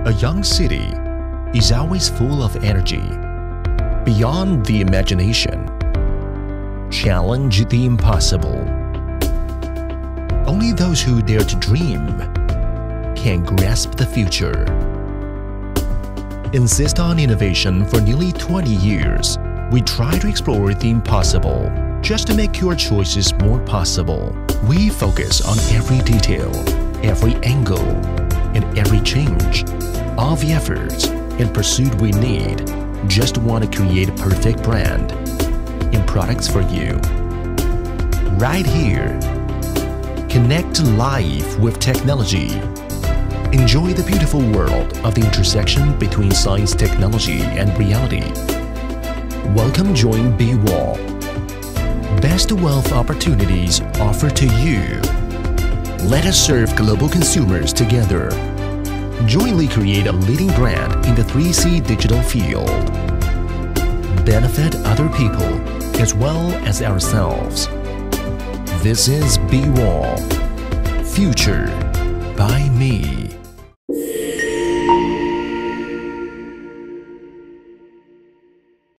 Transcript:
A young city is always full of energy, beyond the imagination. Challenge the impossible. Only those who dare to dream can grasp the future. Insist on innovation for nearly 20 years, we try to explore the impossible just to make your choices more possible. We focus on every detail, every angle, and every change. All the efforts and pursuit we need just want to create a perfect brand and products for you. Right here. Connect life with technology. Enjoy the beautiful world of the intersection between science, technology, and reality. Welcome join BWOO. Best wealth opportunities offered to you. Let us serve global consumers together. Jointly create a leading brand in the 3C digital field. Benefit other people as well as ourselves. This is BWOO. Future by me.